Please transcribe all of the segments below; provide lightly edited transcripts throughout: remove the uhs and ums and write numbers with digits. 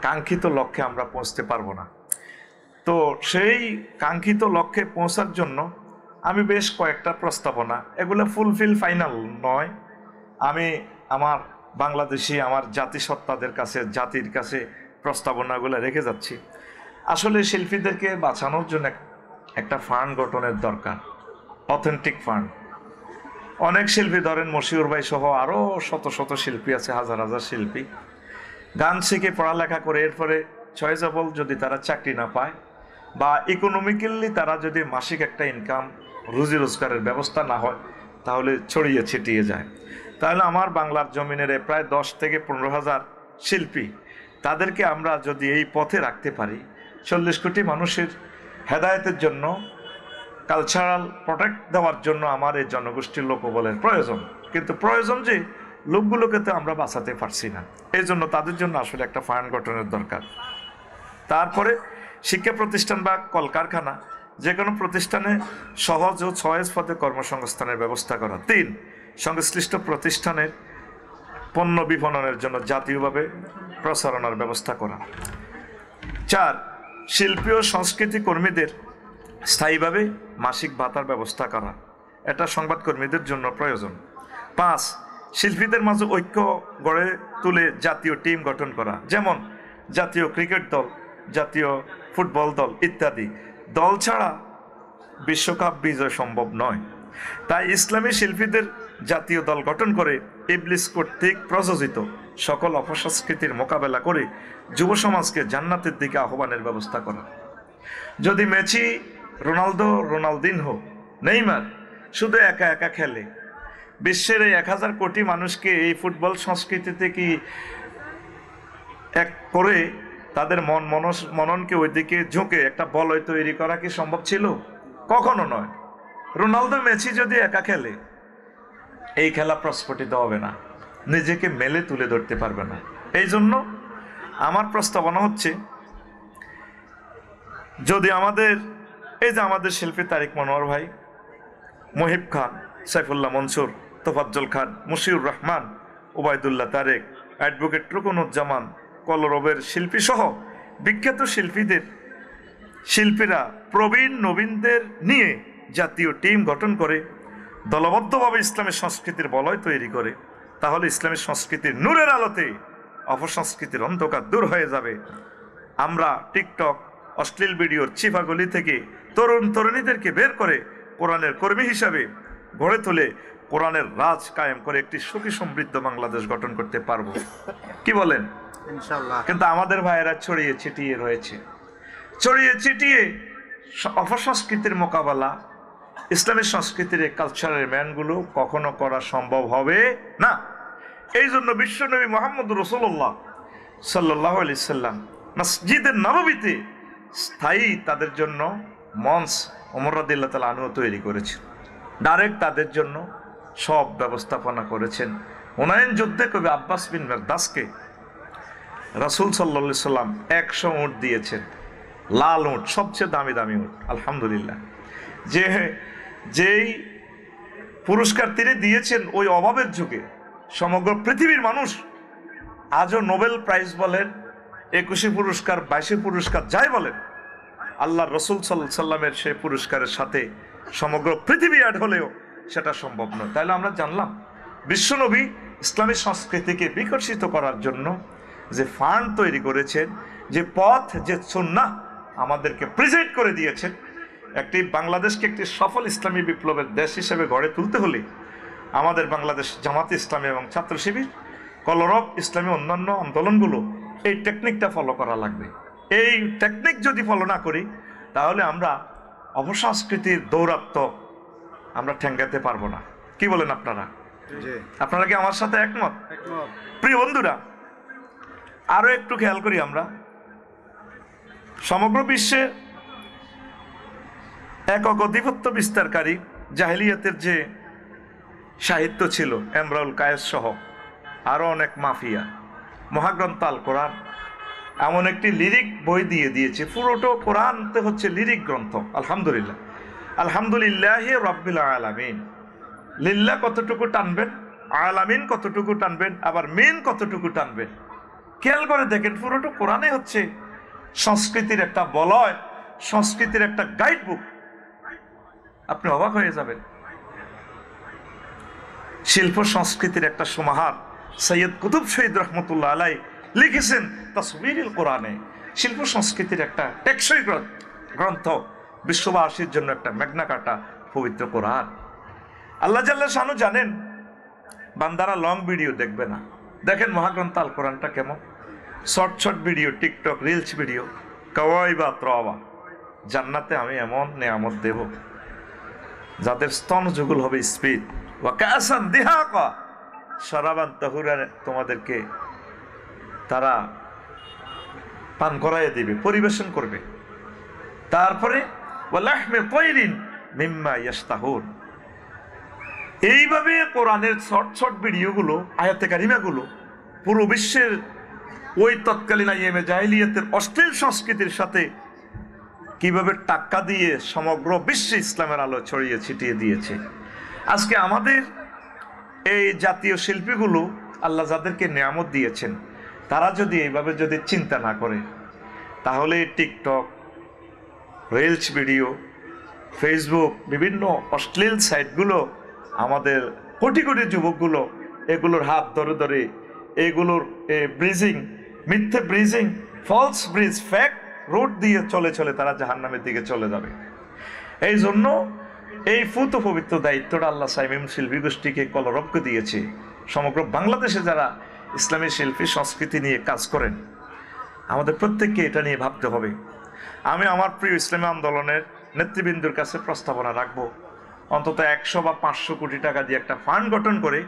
কাঙ্ক্ষিত লক্ষ্যে আমরা পৌঁছতে পারবো না। তো সেই কাঙ্ক্ষিত লক্ষ্যে পৌঁছার জন্য আমি বেশ কয়েকটা প্রস্তাবনা, এগুলো ফুলফিল ফাইনাল নয়, আমি আমার বাংলাদেশি আমার জাতিসত্তাদের কাছে, জাতির কাছে প্রস্তাবনাগুলো রেখে যাচ্ছি। আসলে শিল্পীদেরকে বাঁচানোর জন্য একটা ফান্ড গঠনের দরকার, অথেন্টিক ফান্ড। অনেক শিল্পী, ধরেন মশিউর ভাই সহ আরও শত শত শিল্পী আছে, হাজার হাজার শিল্পী গান শিখে পড়ালেখা করে এরপরে চয়েজেবল যদি তারা চাকরি না পায় বা ইকোনমিক্যালি তারা যদি মাসিক একটা ইনকাম রুজি রোজগারের ব্যবস্থা না হয়, তাহলে ছড়িয়ে ছিটিয়ে যায়। তাহলে আমার বাংলার জমিনের প্রায় 10 থেকে 15,000 শিল্পী, তাদেরকে আমরা যদি এই পথে রাখতে পারি, 40 কোটি মানুষের হেদায়েতের জন্য, কালচারাল প্রোটেক্ট দেওয়ার জন্য আমার এই জনগোষ্ঠীর লোকবলের প্রয়োজন। কিন্তু প্রয়োজন যে লোকগুলোকে তো আমরা বাঁচাতে পারছি না, এই জন্য তাদের জন্য আসলে একটা ফান্ড গঠনের দরকার। তারপরে শিক্ষা প্রতিষ্ঠান বা কলকারখানা, যে কোনো প্রতিষ্ঠানে সহজ ও সহজ পথে কর্মসংস্থানের ব্যবস্থা করা। 3, সংশ্লিষ্ট প্রতিষ্ঠানের পণ্য বিপণনের জন্য জাতীয়ভাবে প্রচারণার ব্যবস্থা করা। 4, শিল্পী ও সংস্কৃতি কর্মীদের স্থায়ীভাবে মাসিক ভাতার ব্যবস্থা করা, এটা সংবাদকর্মীদের জন্য প্রয়োজন। 5, শিল্পীদের মাঝে ঐক্য গড়ে তুলে জাতীয় টিম গঠন করা, যেমন জাতীয় ক্রিকেট দল, জাতীয় ফুটবল দল ইত্যাদি। দল ছাড়া বিশ্বকাপ বিজয় সম্ভব নয়। তাই ইসলামী শিল্পীদের জাতীয় দল গঠন করে ইবলিস কর্তৃক প্রযোজিত সকল অপসংস্কৃতির মোকাবেলা করে যুব সমাজকে জান্নাতের দিকে আহ্বানের ব্যবস্থা করা। যদি মেসি, রোনালদো, রোনালদিনহো, নেইমার শুধু একা একা খেলে, বিশ্বের এই 1000 কোটি মানুষকে এই ফুটবল সংস্কৃতিতে কি এক করে তাদের মননকে ওইদিকে ঝুঁকে একটা বলয় তৈরি করা কি সম্ভব ছিল? কখনো নয়। রোনালদো, মেসি যদি একা খেলে, এই খেলা প্রস্ফুটিত হবে না, নিজেকে মেলে তুলে ধরতে পারবে না। এই জন্য আমার প্রস্তাবনা হচ্ছে, যদি আমাদের এই যে আমাদের শিল্পী তারিক মনোয়ার ভাই, মহিব খান, সাইফুল্লাহ মনসুর, তোফাজ্জল খান, মুশিউর রহমান, ওবায়দুল্লাহ তারেক, অ্যাডভোকেট রুকনুজ্জামান, কলরবের শিল্পী সহ বিখ্যাত শিল্পীরা প্রবীণ নবীনদের নিয়ে জাতীয় টিম গঠন করে দলবদ্ধভাবে ইসলামের সংস্কৃতির বলয় তৈরি করে, তাহলে ইসলামের সংস্কৃতির নূরের আলোতে অপসংস্কৃতির অন্ধকার দূর হয়ে যাবে। আমরা টিকটক, অশ্লীল ভিডিওর চিফাগলি থেকে তরুণ তরুণীদেরকে বের করে কোরআনের কর্মী হিসাবে গড়ে তুলে কোরআনের রাজ কায়েম করে একটি সুখী সমৃদ্ধ বাংলাদেশ গঠন করতে পারবো। কি বলেন? ইনশাআল্লাহ। কিন্তু আমাদের ভাইয়েরা ছড়িয়ে ছিটিয়ে রয়েছে, ছড়িয়ে ছিটিয়ে অপসংস্কৃতির মোকাবেলা ইসলামের সংস্কৃতির কালচারের ম্যানগুলো কখনো করা সম্ভব হবে না। এই জন্য বিশ্বনবী মুহাম্মদ রাসূলুল্লাহ সাল্লাল্লাহু আলাইহি সাল্লাম মসজিদে নববীতে স্থায়ী তাদের জন্য মঞ্চ ওমর রাদিয়াল্লাহু তাআলা আনহু তৈরি করেছেন, ডাইরেক্ট তাদের জন্য সব ব্যবস্থাপনা করেছেন। হুনাইন যুদ্ধে কবি আব্বাস বিন মিরদাসকে রাসূল সাল্লাল্লাহু আলাইহি সাল্লাম 100 উট দিয়েছেন, লাল উট, সবচেয়ে দামি দামি উট। আলহামদুলিল্লাহ, যেই পুরস্কার তিনি দিয়েছেন ওই অভাবের যুগে সমগ্র পৃথিবীর মানুষ আজও নোবেল প্রাইজ বলেন, 21 পুরস্কার, 22 পুরস্কার যাই বলেন, আল্লাহ রসুল সাল্লাল্লাহু আলাইহি সাল্লামের সেই পুরস্কারের সাথে সমগ্র পৃথিবী অ্যাড হলেও সেটা সম্ভব নয়। তাহলে আমরা জানলাম বিশ্বনবী ইসলামী সংস্কৃতিকে বিকশিত করার জন্য যে ফান্ড তৈরি করেছেন, যে পথ, যে সুন্নাহ আমাদেরকে প্রেজেন্ট করে দিয়েছেন, একটি বাংলাদেশকে একটি সফল ইসলামী বিপ্লবের দেশ হিসেবে গড়ে তুলতে হলে আমাদের বাংলাদেশ জামাতে ইসলামী এবং ছাত্র শিবির, কলরব, ইসলামী অন্যান্য আন্দোলনগুলো এই টেকনিকটা ফলো করা লাগবে। এই টেকনিক যদি ফলো না করি, তাহলে আমরা অপসংস্কৃতির দৌরাত্ম্য আমরা ঠেঙ্গাতে পারবো না। কি বলেন আপনারা? আপনারা কি আমার সাথে একমত? প্রিয় বন্ধুরা, আরো একটু খেয়াল করি, আমরা সমগ্র বিশ্বে একক আধিপত্য বিস্তারকারী জাহেলিয়াতের যে সাহিত্য ছিল, এমরাউল কায়েস সহ আরো অনেক মাফিয়া, মহাগ্রন্থ আল কোরআন এমন একটি লিরিক বই দিয়ে দিয়েছে। পুরোটো কোরআনতে হচ্ছে লিরিক গ্রন্থ। আলহামদুলিল্লাহ, আলহামদুলিল্লাহ রাব্বিল আলামিন। লিল্লাহ কতটুকু টানবেন, আলামিন কতটুকু টানবেন, আবার মিন কতটুকু টানবেন, খেয়াল করে দেখেন, পুরোটা কোরআনে হচ্ছে সংস্কৃতির একটা বলয়, সংস্কৃতির একটা গাইড বুক। আপনি অবাক হয়ে যাবেন। শিল্প সংস্কৃতির একটা সমাহার সৈয়দ কুতুব শহীদ রহমতুল্লাহ আলাই লিখেছেন তাসবিরুল কোরআনে। শিল্প সংস্কৃতির একটা টেকসই গ্রন্থ, বিশ্ববাসীর জন্য একটা ম্যাগনা কাটা পবিত্র কোরআন। আল্লাহ জাল্লা শানু জানেন বান্দারা লং ভিডিও দেখবে না। দেখেন মহাগ্রন্থ আল কোরআনটা কেমন, short short video, TikTok reels video, kawaii বা ত্রবা। জান্নাতে আমি এমন নেয়ামত দেব যাদের স্তন যুগল হবে স্পিড, ওয়া কাসান দিহাকা, শরাবান তাহুরা, তোমাদেরকে তারা পান করাইয়া দিবে, পরিবেশন করবে। তারপরে ওয়া লাহমি তায়রিন মিম্মা ইয়াশতাহুন। এইভাবে কোরআনের শর্ট শর্ট ভিডিওগুলো, আয়াতে কারিমাগুলো পুরো বিশ্বের ওই তৎকালীন আইএমএ জাহিলিয়াতের অশ্লীল সংস্কৃতির সাথে কিভাবে টাক্কা দিয়ে সমগ্র বিশ্বে ইসলামের আলো ছড়িয়ে ছিটিয়ে দিয়েছে। আজকে আমাদের এই জাতীয় শিল্পীগুলো আল্লাহ যাদেরকে নিয়ামত দিয়েছেন, তারা যদি এইভাবে যদি চিন্তা না করে, তাহলে টিকটক, রিলস ভিডিও, ফেসবুক, বিভিন্ন অশ্লীল সাইটগুলো আমাদের কোটি কোটি যুবকগুলো এগুলোর হাত ধরে ধরে এগুলোর ব্রিজিং, মিথ্যে ব্রিজিং, ফলস ব্রিজ, ফ্যাক রোড দিয়ে চলে চলে তারা জাহান্নামের দিকে চলে যাবে। এই জন্য এই ফুত পবিত্র দায়িত্বটা আল্লাহ সাইমিম শিল্পী গোষ্ঠীকে কলরব্য দিয়েছে। সমগ্র বাংলাদেশে যারা ইসলামী শিল্পী সংস্কৃতি নিয়ে কাজ করেন, আমাদের প্রত্যেককে এটা নিয়ে ভাবতে হবে। আমি আমার প্রিয় ইসলামী আন্দোলনের নেতৃবৃন্দর কাছে প্রস্তাবনা রাখবো, অন্তত 100 বা 500 কোটি টাকা দিয়ে একটা ফান্ড গঠন করে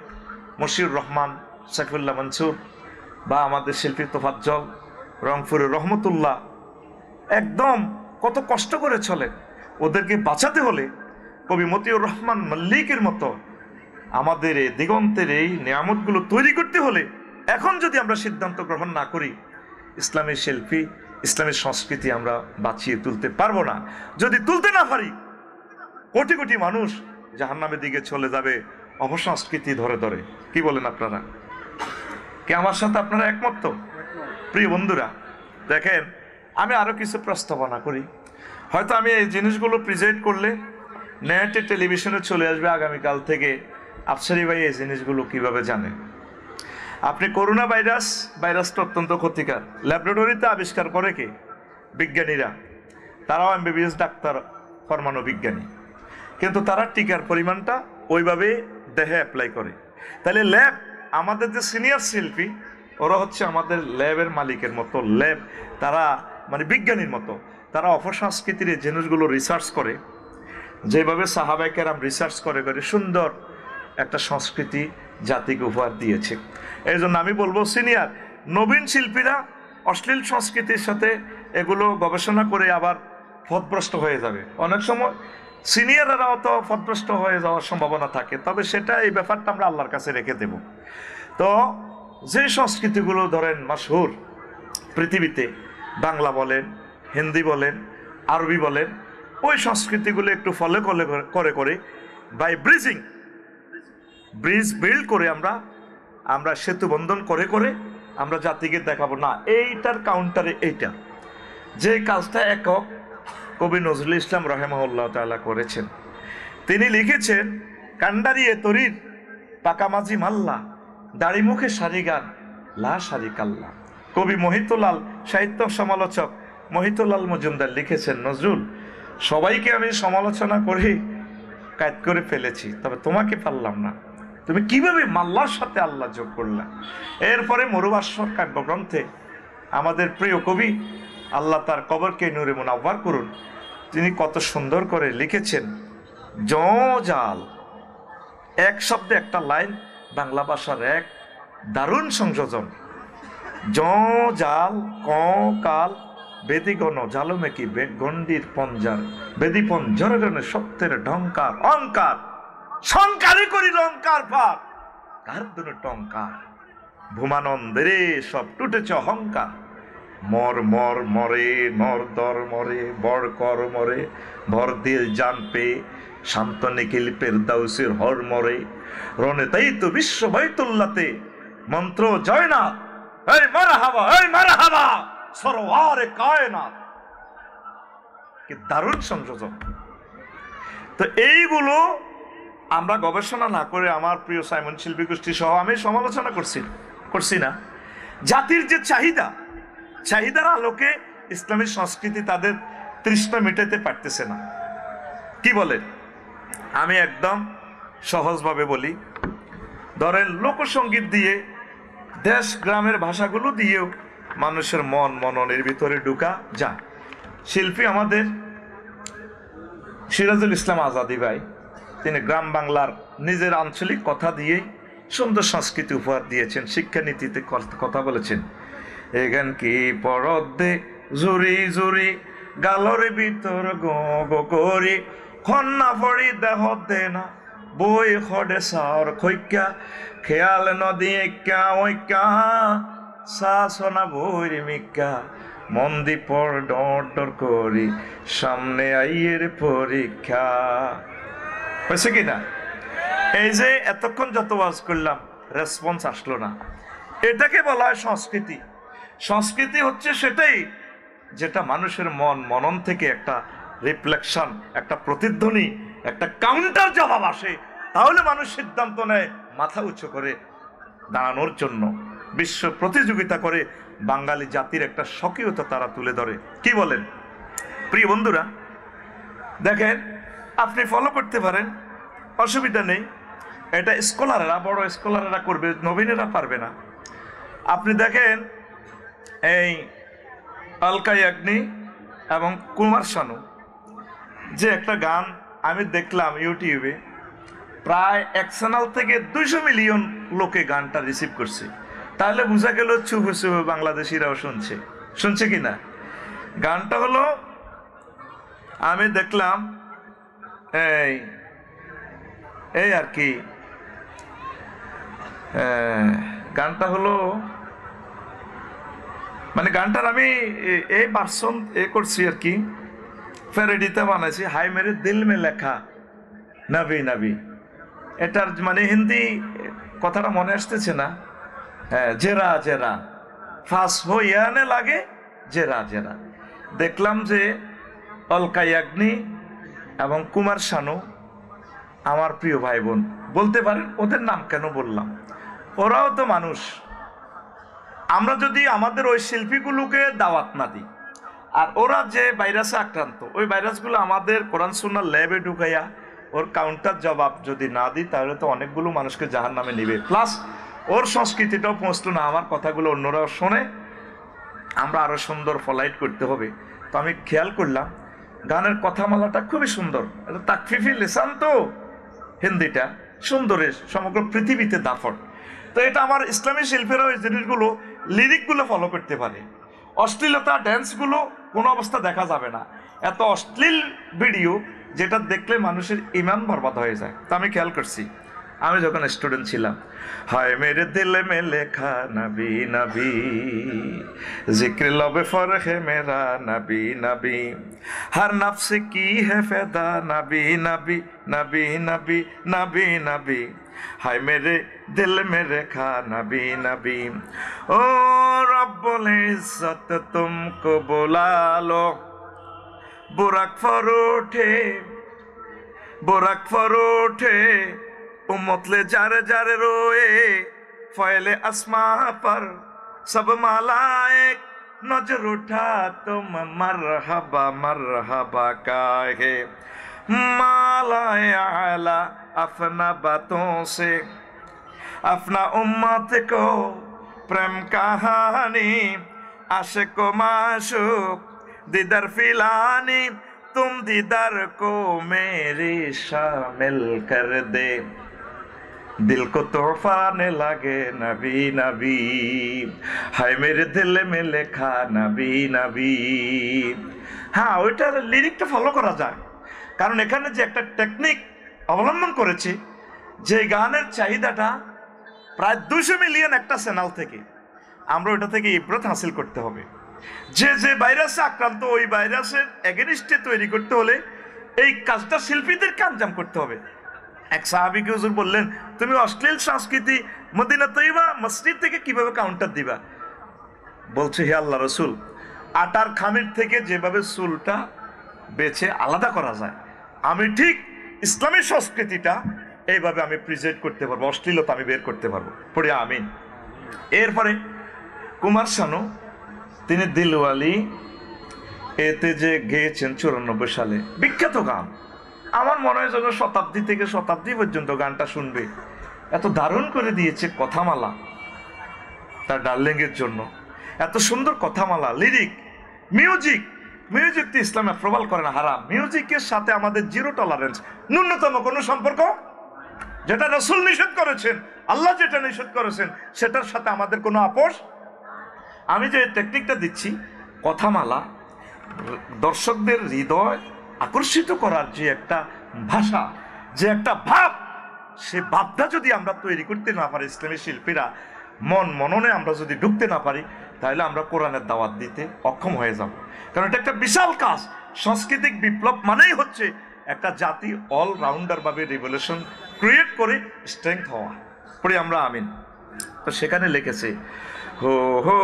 মশিউর রহমান, সাইফুল্লাহ মনসুর বা আমাদের শিল্পী তোফাজ্জল, রংপুরের রহমতুল্লাহ একদম কত কষ্ট করে চলে, ওদেরকে বাঁচাতে হলে কবি মতিউর রহমান মল্লিকের মতো আমাদের এই দিগন্তের এই নিয়ামতগুলো তৈরি করতে হলে এখন যদি আমরা সিদ্ধান্ত গ্রহণ না করি, ইসলামী শিল্পী, ইসলামী সংস্কৃতি আমরা বাঁচিয়ে তুলতে পারবো না। যদি তুলতে না পারি, কোটি কোটি মানুষ জাহান্নামের দিকে চলে যাবে অপসংস্কৃতি ধরে ধরে। কি বলেন আপনারা? কি আমার সাথে আপনারা একমত তো? প্রিয় বন্ধুরা, দেখেন আমি আরো কিছু প্রস্তাবনা করি। হয়তো আমি এই জিনিসগুলো প্রেজেন্ট করলে নেটে, টেলিভিশনে চলে আসবে আগামীকাল থেকে। আফসারি ভাই এই জিনিসগুলো কিভাবে জানে? আপনি করোনা ভাইরাসটা অত্যন্ত ক্ষতিকর। ল্যাবরেটরিতে আবিষ্কার করে কে? বিজ্ঞানীরা। তারাও এমবিবিএস ডাক্তার, পরমাণু বিজ্ঞানী, কিন্তু তারা টিকার পরিমাণটা ওইভাবে দেহে অ্যাপ্লাই করে। তাহলে ল্যাব, আমাদের যে সিনিয়র শিল্পী, ওরা হচ্ছে আমাদের ল্যাবের মালিকের মতো। ল্যাব তারা মানে বিজ্ঞানীর মতো, তারা অপসংস্কৃতির এই জিনিসগুলো রিসার্চ করে, যেভাবে সাহাবায়ে কেরাম রিসার্চ করে করে সুন্দর একটা সংস্কৃতি জাতিকে উপহার দিয়েছে। এই জন্য আমি বলবো সিনিয়র নবীন শিল্পীরা অশ্লীল সংস্কৃতির সাথে এগুলো গবেষণা করে আবার পথভ্রষ্ট হয়ে যাবে। অনেক সময় সিনিয়ররাও তো পথভ্রষ্ট হয়ে যাওয়ার সম্ভাবনা থাকে, তবে সেটা এই ব্যাপারটা আমরা আল্লাহর কাছে রেখে দেব। তো যে সংস্কৃতিগুলো ধরেন মাশহুর পৃথিবীতে, বাংলা বলেন, হিন্দি বলেন, আরবি বলেন, ওই সংস্কৃতিগুলো একটু ফলো করে করে বাই ব্রিজ বিল্ড করে আমরা সেতু বন্ধন করে করে আমরা জাতিকে দেখাবো না এইটার কাউন্টারে এইটা। যে কাজটা একক কবি নজরুল ইসলাম রাহিমাহুল্লাহ তাআলা করেছেন। তিনি লিখেছেন, কান্ডারি এ তরির পাকামাজি মাল্লা, দাড়ি মুখে সারি গান লা সারি কাল্লা। কবি মহিতুলাল, সাহিত্য সমালোচক মহিতুলাল মজুমদার লিখেছেন, নজরুল, সবাইকে আমি সমালোচনা করে কাজ করে ফেলেছি, তবে তোমাকে পারলাম না। তুমি কিভাবে মাল্লার সাথে আল্লাহ যোগ করলা? এরপরে মরুভাস্বর কাব্যগ্রন্থে আমাদের প্রিয় কবি, আল্লাহ তার কবরকে নূরে মুনাওয়ার করুন, তিনি কত সুন্দর করে লিখেছেন, জাল, এক শব্দে একটা লাইন, বাংলা ভাষার এক দারুণ সংযোজন। জাল কাল বেদিগণ জালমে কি গণ্ডির পঞ্জার, বেদি পঞ্জরে সত্যের ঢঙ্কার অঙ্কার, সংকারে করি লঙ্কার পার, কার দুনো টঙ্কার, ভূমানন্দের সব টুটেছে অহংকার। মর মর মরে নর দর মরে, বর কর মরে, ভর দিল জান পে, শান্ত নিখিল পেরদাউসের হর মরে, রনে তাই তো বিশ্ব বাইতুল্লাতে মন্ত্র জয়নাথ, এই মারহাবা, এই মারহাবা সরওয়ারে কায়নাত। কি দারুণ সংযোজন! তো এইগুলো আমরা গবেষণা না করে আমার প্রিয় সাইমন শিল্পী গোষ্ঠী সহ আমি সমালোচনা করছি না। জাতির যে চাহিদার আলোকে ইসলামী সংস্কৃতি তাদের তৃষ্ণা মেটাতে পারতেছে না। কি বলেন? আমি একদম সহজভাবে বলি, ধরেন লোকসঙ্গীত দিয়ে, দেশ গ্রামের ভাষাগুলো দিয়েও মানুষের মননের ভিতরে ঢুকা যায়। শিল্পী আমাদের সিরাজুল ইসলাম আজাদি ভাই, তিনি গ্রাম বাংলার নিজের আঞ্চলিক কথা দিয়েই সুন্দর সংস্কৃতি উপহার দিয়েছেন, শিক্ষানীতিতে কথা বলেছেন। এখান কি পরদে জুরি জুরি গালরে ভিতর গো করি খন্না ফড়ি দেহ দে না বই খডে সার খৈক্যা খেয়াল নদী একা ঐক্যা শাসনা বই মিক্কা মন্দি পর ডর করি সামনে আইয়ের পরীক্ষা। হয়েছে কিনা? এই যে এতক্ষণ যত ওয়াজ করলাম, রেসপন্স আসলো না। এটাকে বলা হয় সংস্কৃতি। সংস্কৃতি হচ্ছে সেটাই যেটা মানুষের মনন থেকে একটা রিফ্লেকশন, একটা প্রতিধ্বনি, একটা কাউন্টার জবাব আসে। তাহলে মানুষ সিদ্ধান্ত নেয় মাথা উঁচু করে দাঁড়ানোর জন্য, বিশ্ব প্রতিযোগিতা করে বাঙালি জাতির একটা স্বকীয়তা তারা তুলে ধরে। কি বলেন প্রিয় বন্ধুরা? দেখেন, আপনি ফলো করতে পারেন, অসুবিধা নেই। এটা স্কলাররা, বড় স্কলাররা করবে, নবীনেরা পারবে না। আপনি দেখেন এই আলকা ইয়াগনি এবং কুমার শানু যে একটা গান আমি দেখলাম ইউটিউবে, প্রায় 1 চ্যানেল থেকে 200 মিলিয়ন লোকে গানটা রিসিভ করছে। তাহলে বোঝা গেল চুপে চুপে বাংলাদেশিরাও শুনছে কিনা। গানটা হলো, আমি দেখলাম এই আর কি, গানটা হলো, মানে গানটার আমি এই ভার্সন করছি আর কি, প্যারোডিতে বানাইছি। হাই মেরে দিল মে লেখা নবী নবী, এটার মানে হিন্দি কথাটা মনে আসতেছে না। হ্যাঁ, জেরা জেরা ফাঁস হইয়ানে লাগে জেরা জেরা। দেখলাম যে অলকা ইয়াগনি এবং কুমার শানু আমার প্রিয় ভাই বোন। বলতে পারেন ওদের নাম কেন বললাম? ওরাও তো মানুষ। আমরা যদি আমাদের ওই শিল্পীগুলোকে দাওয়াত না দিই, আর ওরা যে ভাইরাসে আক্রান্ত, ওই ভাইরাসগুলো আমাদের কোরআন সুন্নাহ ল্যাবে ঢুকাইয়া ওর কাউন্টার জবাব যদি না দিই, তাহলে তো অনেকগুলো মানুষকে জাহান্নামে নিবে। প্লাস ওর সংস্কৃতিটাও পৌঁছলো না, আমার কথাগুলো অন্যরাও শোনে, আমরা আরো সুন্দর ফলাইট করতে হবে। তো আমি খেয়াল করলাম গানের কথামালাটা খুবই সুন্দর, এটা তাকফিফি লিসান, তো হিন্দিটা সুন্দরের সমগ্র পৃথিবীতে দাফট। তো এটা আমার ইসলামী শিল্পীরা ওই জিনিসগুলো, লিরিকগুলো ফলো করতে পারে। অশ্লীলতা ড্যান্সগুলো কোনো অবস্থা দেখা যাবে না। এত অশ্লীল ভিডিও যেটা দেখলে মানুষের ইমান বরবাদ হয়ে যায়। তা আমি খেয়াল করছি, আমি যখন স্টুডেন্ট ছিলাম, হায় মেরে দিলে মে লেখা নবী নবী জিক্র লবে ফরহে মেরা নবী নবী হর নফস কি হে ফেদা নবী নবী নবী নবী নবী নবী হায় মেরে দিল মে রেখা নবী নবী ও রব্বুল ইজ্জত তুমকো বুলা লো बुरक फरोठे उम्मत ले जार जार रोए फैले आसमां पर सब मालाएक नजर उठा तुम मरहबा काहे मालाए आला अपना बातों से अपना उम्मत को प्रेम कहानी आशिक को माशूक दीदार फिलानी तुम दीदार को मेरे शामिल कर दे दिल को तोहफाने लगे नबी नबी हाय मेरे दिल में लेखा नबी नबी। হ্যাঁ, ওইটার লিরিকটা ফলো করা যায়, কারণ এখানে যে একটা টেকনিক অবলম্বন করেছে, যে গানের চাহিদাটা প্রায় 200 মিলিয়ন একটা চ্যানেল থেকে, আমরা ওইটা থেকে ইবরত হাসিল করতে হবে। যে ভাইরাসে আক্রান্ত, ওই ভাইরাসের এগেনিস্টে তৈরি করতে হলে এই কাজটা শিল্পীদেরকে আঞ্জাম করতে হবে। এক সাহাবীকে হুজুর বললেন, তুমি অশ্লীল সংস্কৃতি মদিনা তৈবা মসজিদ থেকে কিভাবে কাউন্টার দিবা? বলছে, হে আল্লাহ রসুল, আটার খামির থেকে যেভাবে চুলটা বেছে আলাদা করা যায়, আমি ঠিক ইসলামী সংস্কৃতিটা এইভাবে আমি প্রেজেন্ট করতে পারবো, অশ্লীলতা আমি বের করতে পারবো। পড়ি আমিন। এরপরে কুমার শানু, তিনি দিলওয়ালি এতে যে গেয়েছেন 94 সালে, বিখ্যাত গান। আমার মনে হয় যেন শতাব্দী থেকে শতাব্দী পর্যন্ত গানটা শুনবে, এত দারুণ করে দিয়েছে কথামালা তার ডার্লিং এর জন্য। এত সুন্দর কথামালা, লিরিক, মিউজিক। মিউজিক তো ইসলামে প্রবাল করে না, হারাম। মিউজিকের সাথে আমাদের জিরো টলারেন্স, ন্যূনতম কোনো সম্পর্ক। যেটা রাসূল নিষেধ করেছেন, আল্লাহ যেটা নিষেধ করেছেন, সেটার সাথে আমাদের কোনো আপোষ। আমি যে টেকনিকটা দিচ্ছি, কথামালা, দর্শকদের হৃদয় আকর্ষিত করার যে একটা ভাষা, যে একটা ভাব, সে ভাবটা যদি আমরা তৈরি করতে না পারি, ইসলামী শিল্পীরা মননে আমরা যদি ঢুকতে না পারি, তাহলে আমরা কোরআনের দাওয়াত দিতে অক্ষম হয়ে যাব। কারণ এটা একটা বিশাল কাজ। সাংস্কৃতিক বিপ্লব মানেই হচ্ছে একটা জাতি অলরাউন্ডার ভাবে রিভলিউশন ক্রিয়েট করে স্ট্রেংথ হওয়া। পড়ি আমরা আমিন। তো সেখানে লিখেছে, হো হো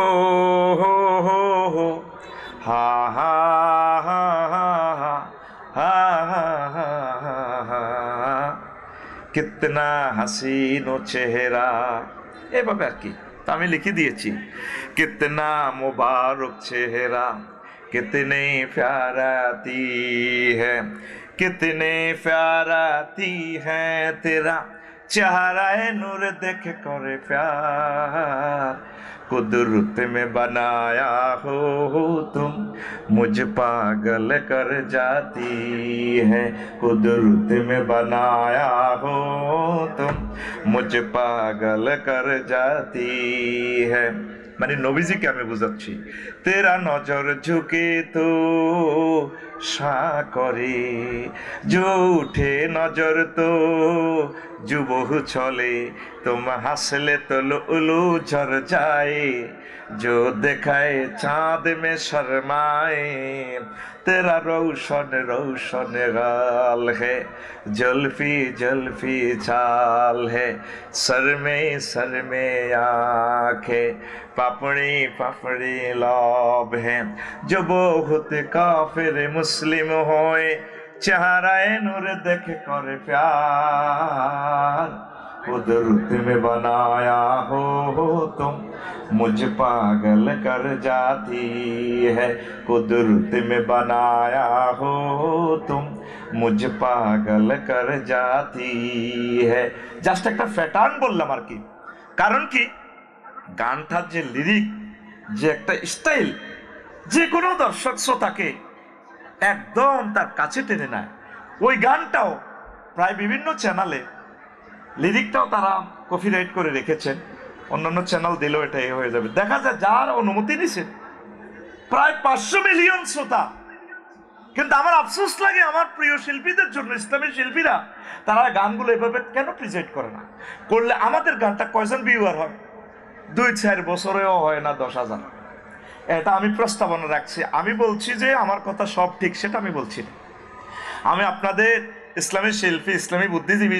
হো হো হো হা হা হা হা হা হা হা হা কিতনা হাসিনো চেহারা, এভাবে আর কি। তা আমি লিখে দিয়েছি, কিতনা মুবারক চেহারা, कितने प्याराती है, कितने प्याराती है तेरा चेहरा नूर देख करे प्यार, कुदरत में बनाया हो तुम मुझ पागल कर जाती है, कुदरत में बनाया हो तुम मुझ पागल कर जाती है। মানে নবীজিকে আমি বুঝাচ্ছি, তেরা নজর ঝুঁকে তো সা করে, জো উঠে নজর তো যুবহু চলে, তুম হাসলে তো লুলু ঝর যায়, जो देखाए चाँद में शर्माए, तेरा रोशन रोशन गाल है, जुल्फी जुल्फी चाल है, सर में आँखें, पापड़ी पापड़ी लौब है, जो बहुत काफिर मुस्लिम होए, चेहराए नूर देख कर प्यार, कुदरत में बनाया हो तुम मुझ पागल कर जाती है, कुदरत में बनाया हो तुम मुझ पागल कर जाती है। জাস্ট একটা প্যাটার্ন বললাম আর কি। কারণ কি, গানটার যে লিরিক, যে একটা স্টাইল, যে কোনো দর্শক শ্রোতাকে একদম তার কাছে টেনে নেয়। ওই গানটাও প্রায় বিভিন্ন চ্যানেলে লিরিকটাও তারা কপিরাইট করে রেখেছেন, অন্যান্য চ্যানেল দিলেও এটা হয়ে যাবে। দেখা যায় যার অনুমতি নিছে প্রায় 500 মিলিয়ন শ্রোতা। কিন্তু আমার আফসোস লাগে আমার প্রিয় শিল্পীদের জন্য, ইসলামী শিল্পীরা তারা গানগুলো এভাবে কেন প্রেজেন্ট করে না। করলে আমাদের গানটা কয়জন ভিউয়ার হয়? 2-4 বছরেও হয় না 10,000। এটা আমি প্রস্তাবনা রাখছি। আমি বলছি যে আমার কথা সব ঠিক, সেটা আমি বলছি না। আমি আপনাদের ইসলামী শিল্পী, ইসলামী বুদ্ধিজীবী,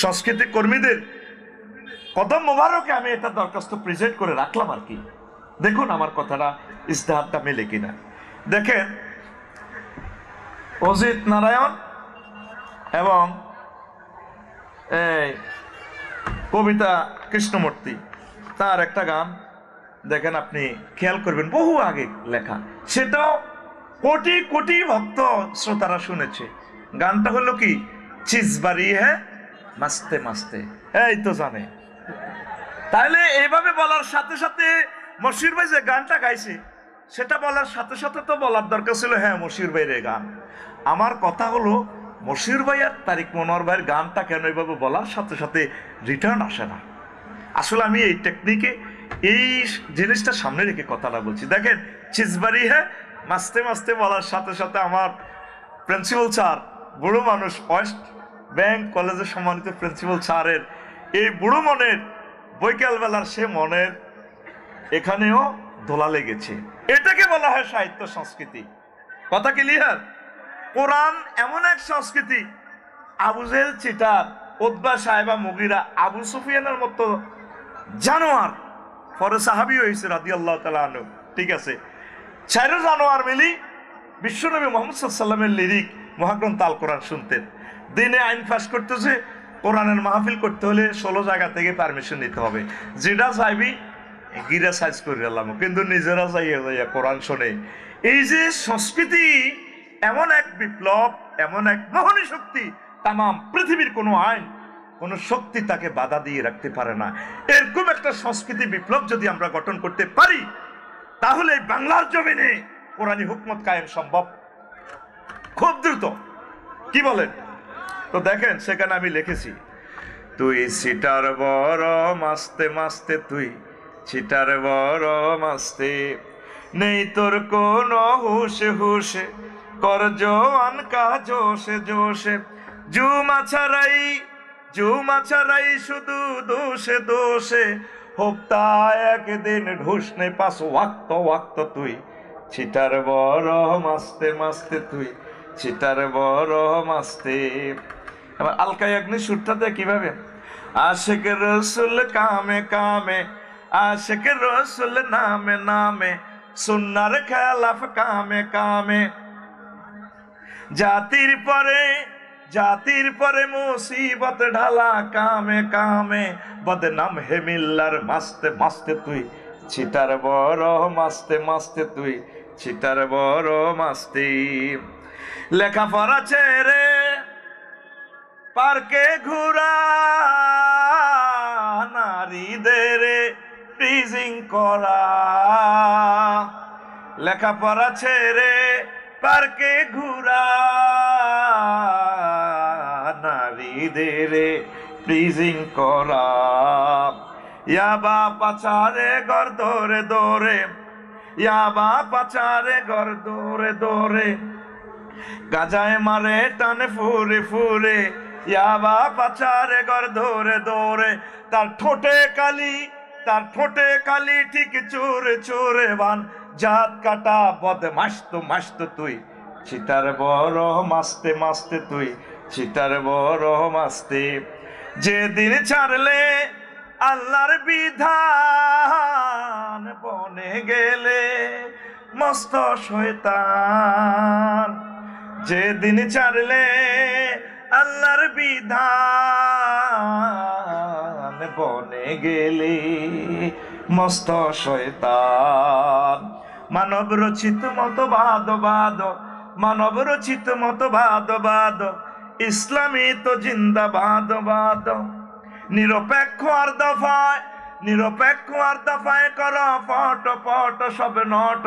সংস্কৃতি কর্মীদের কদম মোবারকে আমি এটা দরখাস্ত প্রেজেন্ট করে রাখলাম আর কি। দেখুন আমার কথাটা, ইজতেহাদটা মেলে কিনা দেখেন। অজিত নারায়ণ এবং কবিতা কৃষ্ণমূর্তি, তার একটা গান দেখেন, আপনি খেয়াল করবেন, বহু আগে লেখা, সেটাও কোটি কোটি ভক্ত শ্রোতারা শুনেছে। গানটা হলো কি, চিজবারি হ্যাঁ মাস্তে মাস্তে, এই তো জানে। তাহলে এইভাবে বলার সাথে সাথে মশিউর ভাই যে গানটা গাইছে, সেটা বলার সাথে সাথে তো বলার দরকার ছিল হ্যাঁ মশিউর ভাইয়ের গান। আমার কথা হলো, মশিউর ভাই আর তারিক মনোয়ার ভাইয়ের গানটা কেন এইভাবে বলার সাথে সাথে রিটার্ন আসে না? আসলে আমি এই টেকনিকে এই জিনিসটা সামনে রেখে কথাটা বলছি। দেখেন, চিজবারি হ্যাঁ মাস্তে মাস্তে বলার সাথে সাথে আমার প্রিন্সিপাল স্যার, বুড়ো মানুষ, ওয়েস্ট ব্যাংক কলেজের সম্মানিত প্রিন্সিপাল স্যারের এই বুড়ো মনের বৈকালবেলার সে মনের এখানেও দোলা লেগেছে। এটাকে বলা হয় সাহিত্য সংস্কৃতি। কথা ক্লিয়ার? কোরআন এমন এক সংস্কৃতি, আবু জেহেল চিটার, উতবা সাহেবা মুগিরা, আবু সুফিয়ানের মতো জানোয়ার পরে সাহাবী হয়েছে রাদিয়াল্লাহু তাআলা আনহু। ঠিক আছে, 4 জানুয়ার মিলি বিশ্বনবী মুহাম্মদ সাল্লাল্লাহু আলাইহি ওয়াসাল্লামের লিরিক মহাগ্রন্থ আল কোরআন শুনতেন। দিনে আইন পাস করতেছে, কোরআনের মাহফিল করতে হলে 16 জায়গা থেকে পারমিশন নিতে হবে। যেটা চাইবি গিরা সাইজ করে এলাম, কিন্তু নিজেরা যাইয়া যাইয়া কোরআন শোনে। এই যে সংস্কৃতি এমন এক বিপ্লব, এমন এক মহানী শক্তি, তাম পৃথিবীর কোনো আইন, কোনো শক্তি তাকে বাধা দিয়ে রাখতে পারে না। এরকম একটা সংস্কৃতি বিপ্লব যদি আমরা গঠন করতে পারি, তাহলে বাংলার জমিনে কোরআনী হুকমত কায়েম সম্ভব খুব দ্রুত। কি বলেন? তো দেখেন, সেখানে আমি লিখেছি, তুই ছিটার বড় মাস্তে মাস্তে, তুই ছিটার বড় মাস্তে, নেই তোর কোনো হুশে হুশে, কর জওয়ান কা জোশে জোশে, জুমা ছাড়াই শুধু দোষে দোষে, হপ্তা একদিন ঢুসনে পাস ওয়াক্ত ওয়াক্ত, তুই ছিটার বড় মাস্তে মাস্তে, তুই ছিটার বড় মাস্তে। এবার আলকা ইয়াগনি সুরটাতে কিভাবে, আশিক রসুল কামে কামে, আশিক রসুল নামে নামে, সুন্নার খেলাফ কামে কামে, জাতির পরে মুসিবত ঢালা কামে কামে, বদনাম হে মিল্লার মাস্তে মাস্তে, তুই ছিটার বড় মাস্তে মাস্তে, তুই ছিটার বড় মাস্তি। লেখাপড়া ছেড়ে পার্কে ঘুরা, নারীদের প্রিজিং করা, লেখাপড়া ছেড়ে পার্কে ঘুরা, নারীদের প্রিজিং করা, ইয়াবা পাচারে ঘর দৌড়ে দৌড়ে, ইয়াবা পাচারে ঘর দৌড়ে দৌড়ে, গাজায় মারে টানে ফুরে ফুরে, ইয়াবা পাচারে ঘর দৌড়ে দৌড়ে, তার ঠোঁটে কালি ঠিক চোরে চোরে বান, জাত কাটা বদমাস তো মাস্ত, তুই ছিটার বড় মাস্তে মাস্তে, তুই ছিটার বড় মাস্তে। যেদিন ছাড়লে আল্লাহর বিধান, বনে গেলে মস্ত শয়তান, যেদিন ছাড়লে আল্লাহর বিধান, বনে গেলে মস্ত শয়তান। মানব রচিত মতবাদ, ইসলামী তো জিন্দাবাদ বাদ, নিরপেক্ষ আর দফায় কর ফট ফট, সব নট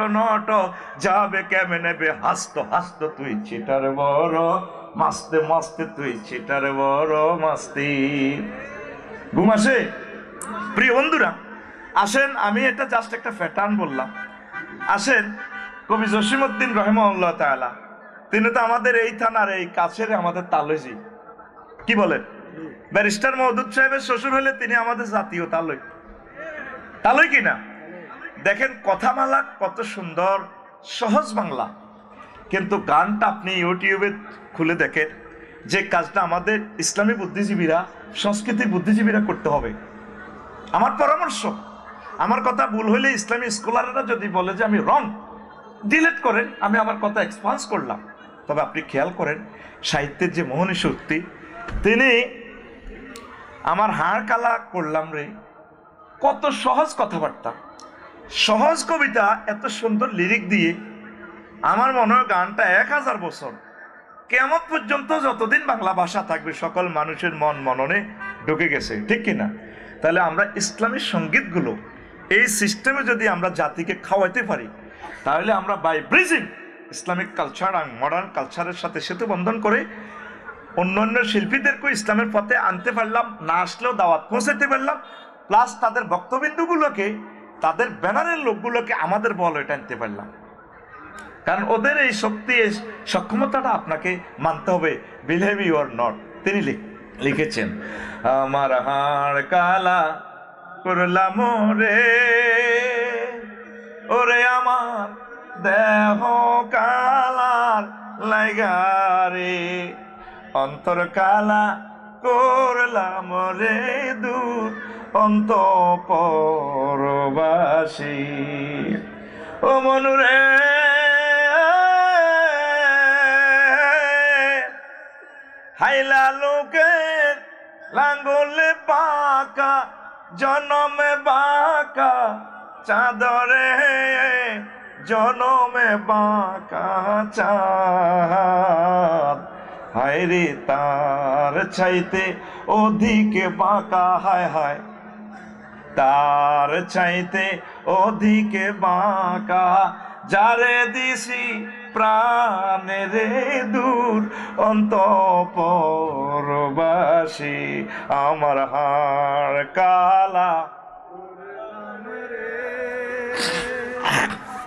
যাবে কেমনে বে হাস্ত হাস্ত, তুই ছিটার বড় মাস্তে মাস্তে, তুই ছিটার বড় মাস্তি। ঘুম আসে? প্রিয় বন্ধুরা, আসেন, আমি এটা জাস্ট একটা প্যাটার্ন বললাম। আসেন, কবি জসিমউদ্দিন রহিমাহুল্লাহ তাআলা, তিনি তো আমাদের এই থানার এই কাছের আমাদের তালুজি। কি বলেন? ব্যারিস্টার মওদুদ সাহেবের শ্বশুর হলে তিনি আমাদের জাতীয় তালুই কিনা? দেখেন কথামালা কত সুন্দর, সহজ বাংলা, কিন্তু গানটা আপনি ইউটিউবে খুলে দেখেন, যে কাজটা আমাদের ইসলামী বুদ্ধিজীবীরা, সংস্কৃতি বুদ্ধিজীবীরা করতে হবে। আমার পরামর্শ, আমার কথা ভুল হইলে ইসলামী স্কলাররা যদি বলে যে আমি রং, ডিলিট করেন, আমি আমার কথা এক্সপান্স করলাম। তবে আপনি খেয়াল করেন, সাহিত্যের যে মোহনী শক্তি, তিনি আমার হাড় কালা করলাম রে, কত সহজ কথাবার্তা, সহজ কবিতা, এত সুন্দর লিরিক দিয়ে, আমার মনে হয় গানটা 1000 বছর কিয়ামত পর্যন্ত যতদিন বাংলা ভাষা থাকবে সকল মানুষের মন মননে ঢুকে গেছে। ঠিক কিনা? তাহলে আমরা ইসলামী সঙ্গীতগুলো এই সিস্টেমে যদি আমরা জাতিকে খাওয়াইতে পারি, তাহলে আমরা বাই ব্রিজিং ইসলামিক কালচার আর মডার্ন কালচারের সাথে সেতু বন্ধন করে অন্যান্য শিল্পীদেরকেও ইসলামের পথে আনতে পারলাম, না আসলেও দাওয়াত পৌঁছাতে পারলাম, প্লাস তাদের বক্তবিন্দুগুলোকে, তাদের ব্যানারের লোকগুলোকে আমাদের বলে টানতে পারলাম। কারণ ওদের এই শক্তি, এই সক্ষমতাটা আপনাকে মানতে হবে, বিলিভ ইউ অর নট। তিনি লিখেছেন, আমার হাড় কালা করলাম রে, ওরে আমার দেহ কালার লাগারে, অন্তর কালা করলাম রে দূর, অন্তঃপুরবাসী। ও মনুরে হাইলা লোকে লাঙ্গলে বাঁকা, জনমে বাঁকা চাঁদরে, জনমে বাঁকা চাঁদ। হায়রে তার চাইতে অধিকে বাঁকা, হায় হায় তার চাইতে অধিকে বাঁকা, যারে দিছি প্রাণেরে দূর অন্তঃপুরবাসী। আমার হাড় কালা।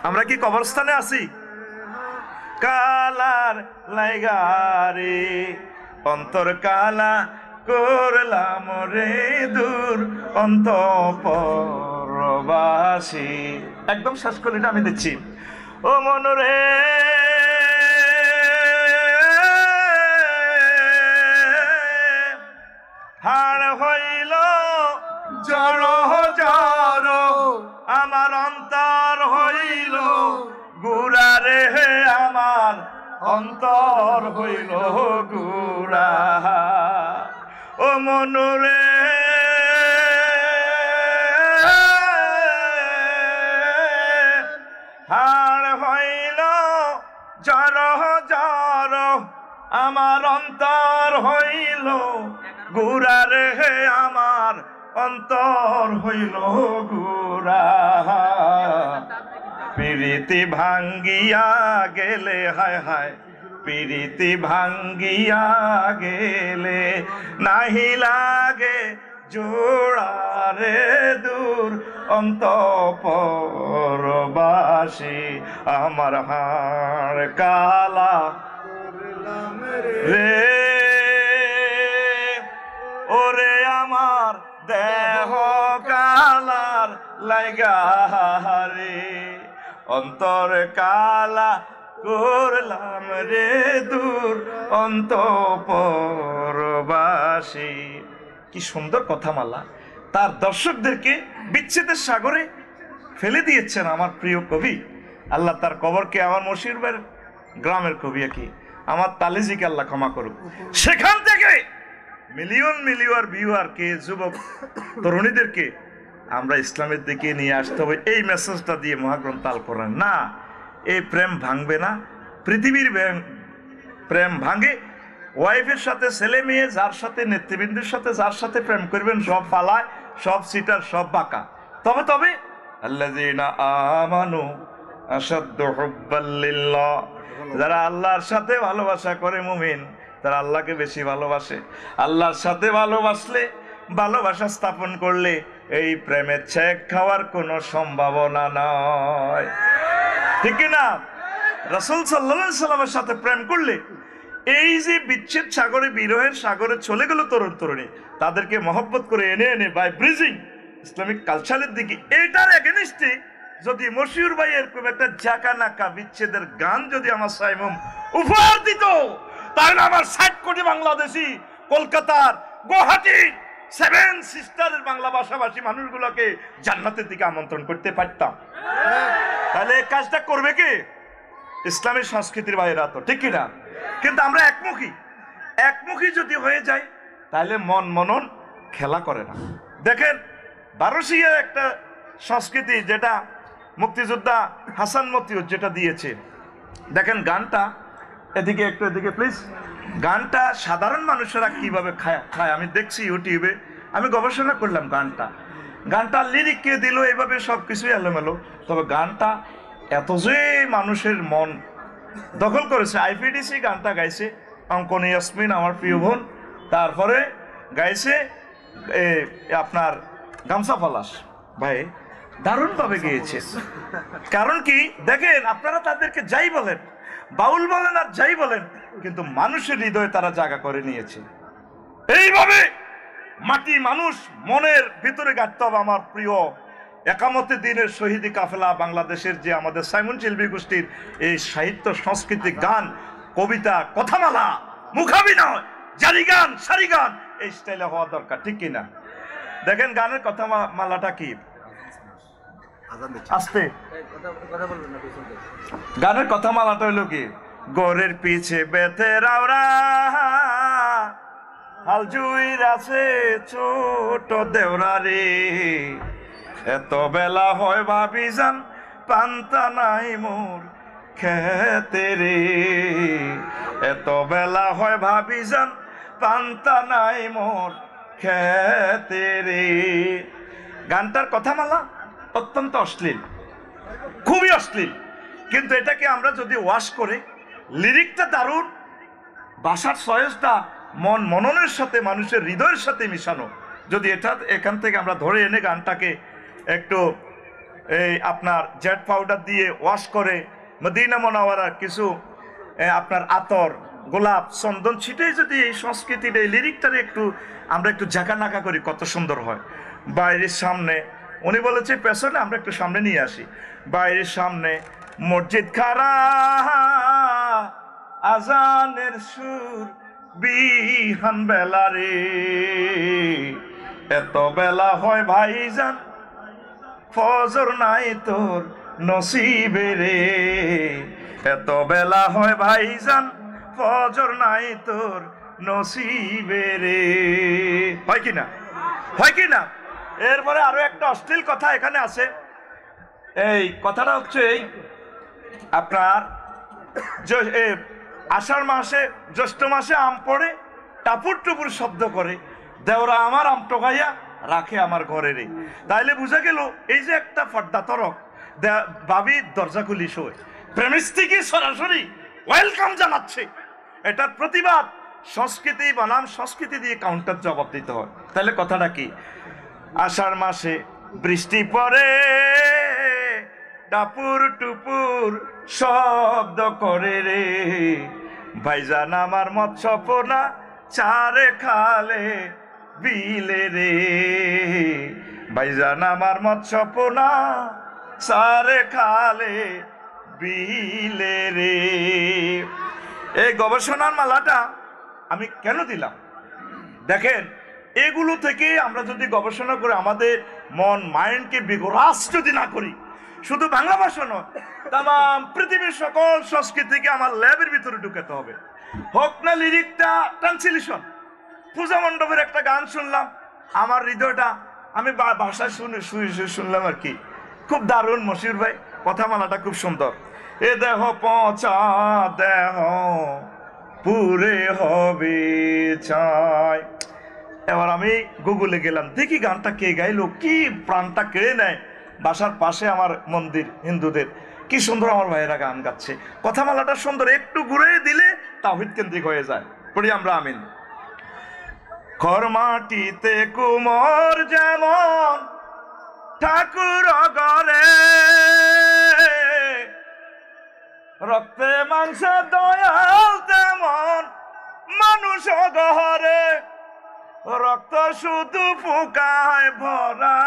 আমরা কি কবরস্থানে আছি? কালার লাইগারে অন্তর কালা করলাম রে দূর অন্তঃপুরবাসী। একদম শেষ কলিটা আমি দিচ্ছি। ও মনুরে হাড় হইল জড় জড়, আমার অন্তর হইল গুড়ারে, আমার অন্তর হইল গুড়া। ও মনুরে হাড় হইল জড় জড়, আমার অন্তর হইল গুড়ারে, আমার অন্তর হইল গুড়া। প্রীতি ভাঙ্গিয়া গেলে, হায় হায় প্রীতি ভাঙ্গিয়া গেলে, নাহি লাগে জোড়ারে দূর অন্তঃপুরবাসী। আমার হাড় কালা রে, ওরে আমার দেহ কালার লাইগা রে, অন্তর কালা করলাম রে দূর অন্তঃপুরবাসী। কি সুন্দর কথা মালা। তার দর্শকদেরকে বিচ্ছেদের সাগরে ফেলে দিয়েছেন আমার প্রিয় কবি। আল্লাহ তার কবরকে, আমার মশিউর গ্রামের কবি কি আমার তালিজিকে আল্লাহ ক্ষমা করুক। সেখান থেকে মিলিয়ন মিলিয়ন ভিউয়ারকে, যুবক তরুণীদেরকে আমরা ইসলামের দিকে নিয়ে আসতে হবে এই মেসেজটা দিয়ে। মহাগ্রন্থ আল কোরআন না, এই প্রেম ভাঙবে না। পৃথিবীর প্রেম ভাঙে ওয়াইফের সাথে, ছেলে মেয়ে যার সাথে, নেতৃবৃন্দের সাথে যার সাথে প্রেম করবেন সব ফালায়, সব সিটার, সব বাঁকা। তবে তবে আল্লাযীনা আমানু আশাদ্দু হুব্বাল লিল্লাহ, যারা আল্লাহর সাথে ভালোবাসা করে মুমিন, তারা আল্লাহকে বেশি ভালোবাসে। আল্লাহর সাথে ভালোবাসলে, ভালোবাসা স্থাপন করলে এই প্রেমের ছেক খাওয়ার কোনো সম্ভাবনা নয়, ঠিক না? রাসূল সাল্লাল্লাহু আলাইহি সাল্লামের সাথে প্রেম করলে এই যে বিচ্ছেদ সাগরে, বিরহের সাগরে চলে গেল তরুণ তরুণী, তাদেরকে মহব্বত করে এনে এনে বাই ব্রিজিং ইসলামিক কালচারের দিকে, এটার এগেনিস্টে যদি মশিউর ভাই এরকম একটা জাকা নাকা বিচ্ছেদের গান যদি আমার সাইমুম উপহার দিত, তাহলে আমার 60 কোটি বাংলাদেশি কলকাতার, গুয়াহাটির 7 সিস্টারের বাংলা ভাষাভাষী মানুষগুলোকে জান্নাতের দিকে আমন্ত্রণ করতে পারতাম। তাহলে এই কাজটা করবে কে? ইসলামী সংস্কৃতির বাইরে তো, ঠিক কিনা? কিন্তু আমরা একমুখী যদি হয়ে যায় তাহলে মন মনন খেলা করে না। দেখেন বারোশিয়া একটা সংস্কৃতি, যেটা মুক্তিযোদ্ধা হাসান মতিউর যেটা দিয়েছে, দেখেন গানটা, এদিকে একটু, এদিকে প্লিজ। গানটা সাধারণ মানুষেরা কিভাবে খায় আমি দেখছি ইউটিউবে, আমি গবেষণা করলাম গানটা লিরিক কে দিল, এইভাবে সবকিছুই এলোমেলো। তবে গানটা এত যে মানুষের মন দখল করেছে। আইপিডিসি গানটা গাইছে অঙ্কন ইয়াসমিন, আমার প্রিয় বোন। তারপরে গাইছে আপনার গামছা পলাশ ভাই, দারুণভাবে গিয়েছে। কারণ কি দেখেন, আপনারা তাদেরকে যাই বলেন, বাউল বলেন আর যাই বলেন, কিন্তু মানুষের হৃদয়ে তারা জায়গা করে নিয়েছে। এইভাবে মাটি মানুষ মনের ভিতরে গাঁথতে হবে। আমার প্রিয় একামতে দিনের শহীদি কাফেলা বাংলাদেশের যে আমাদের সাইমন শিল্পী গোষ্ঠীর এই সাহিত্য, সংস্কৃতি, গান, কবিতা, কথামালা, মুখাভিনয়, জারি গান, সারি গান, এই স্টাইলে হওয়া দরকার, ঠিক কিনা? দেখেন গানের কথা মালাটা কি আস্তে গানের কথা মালাটা হইলো কি গোরের পিছে বেতে রাওরা হাল জুইর আছে ছোট দেওরা রে এত বেলা হয় ভাবি যান পান্তা নাই মোর খেতে রে এত বেলা হয় ভাবি যান পান্তা নাই মোর খেতে রে গানটার কথা মালা অত্যন্ত অশ্লীল খুবই অশ্লীল কিন্তু এটাকে আমরা যদি ওয়াশ করে লিরিকটা দারুণ ভাষার চয়েসটা মননের সাথে মানুষের হৃদয়ের সাথে মিশানো যদি এটা এখান থেকে আমরা ধরে এনে গানটাকে একটু এই আপনার জেট পাউডার দিয়ে ওয়াশ করে মদিনা মুনাওয়ারার কিছু আপনার আতর গোলাপ চন্দন ছিটে যদি এই সংস্কৃতির এই লিরিকটারে আমরা একটু ঝাঁকানাকা করি কত সুন্দর হয় বাইরের সামনে উনি বলেছে পেছনে আমরা একটু সামনে নিয়ে আসি বাইরের সামনে মসজিদ খারা আজানের সুর বিহান বেলা রে এত বেলা হয় ভাইজান ফজর নাই তোর নসিবে রে এত বেলা হয় ভাইজান ফজর নাই তোর নসিবে রে হয় কি না এরপরে আরো একটা অশ্লীল কথা এখানে আছে এই কথাটা হচ্ছে আপনার আষাঢ় মাসে জ্যৈষ্ঠ মাসে আম পড়ে টাপুর টুপুর শব্দ করে দেওরা আমার আম টোকাইয়া রাখে আমার ঘরে রে তাইলে বুঝা গেল এই যে একটা ফর্দা তরক ভাবি দরজা খুলি শোয় প্রেমিস্ত্রীকে সরাসরি ওয়েলকাম জানাচ্ছে এটার প্রতিবাদ সংস্কৃতি বানাম সংস্কৃতি দিয়ে কাউন্টার জবাব দিতে হয় তাহলে কথাটা কি আষাঢ় মাসে বৃষ্টি পড়ে টাপুর টুপুর শব্দ করে রে ভাইজান আমার মৎস্যপোনা চারে খালে বিলে রে ভাইজান আমার মৎস্যপোনা চারে খালে বিলে রে এই গবেষণার মালাটা আমি কেন দিলাম দেখেন এগুলো থেকে আমরা যদি গবেষণা করে আমাদের মন মাইন্ডকে বিগড়াস যদি না করি শুধু বাংলা ভাষা নয় তাম পৃথিবীর সকল সংস্কৃতিকে আমার ল্যাবের ভিতরে ঢুকাতে হবে হোক না লিরিকটা ট্রান্সলেশন পূজা মণ্ডপের একটা গান শুনলাম আমার হৃদয়টা আমি ভাষায় শুনলাম আর কি খুব দারুণ মশিউর ভাই কথা মালাটা খুব সুন্দর এ দেহ পচা দেহ পুরে হবে চাই এবার আমি গুগলে গেলাম দেখি গানটা কে গাইলো কি প্রাণটা কেড়ে নেয় বাসার পাশে আমার মন্দির হিন্দুদের কি সুন্দর আমার ভাইয়েরা গান গাচ্ছে কথা মালাটা সুন্দর একটু ঘুরে দিলে তাওহীদ কেন্দ্রিক হয়ে যায় পড়ি আমরা আমিন খরমাটিতে কুমোর যেমন ঠাকুর গরে রক্তে মাংসে দয়াল তেমন মানুষ গহরে রক্ত শুধু পোকায় ভরা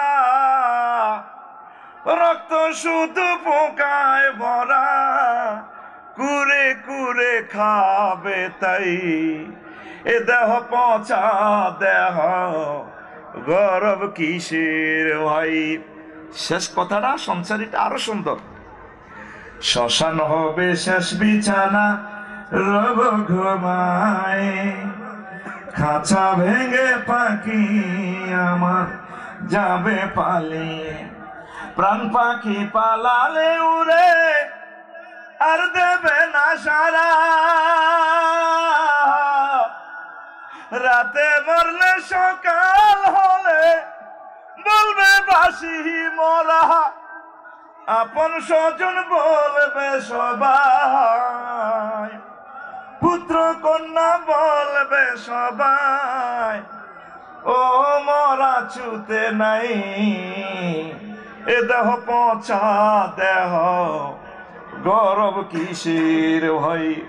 রক্ত শুধু পোকায় ভরা কুরে কুরে খাবে তাই এ দেহ পচা দেহ গরব কিসের ভাই শেষ কথাটা সংসারীটা আরো সুন্দর শ্মশান হবে শেষ বিছানা রব ঘুমায় খাঁচা ভেঙে পাখি আমার যাবে পালিয়ে প্রাণ পাখি পালালে উড়ে আর দেবে না সারা রাতে মরলে সকাল হলে বলবে বাসি মরা আপন স্বজন বলবে সবাই পুত্র কন্যা বলবে সবাই ও মরা ছুতে নাই এ দেহ পচা দেহ গরব কিসের ভাই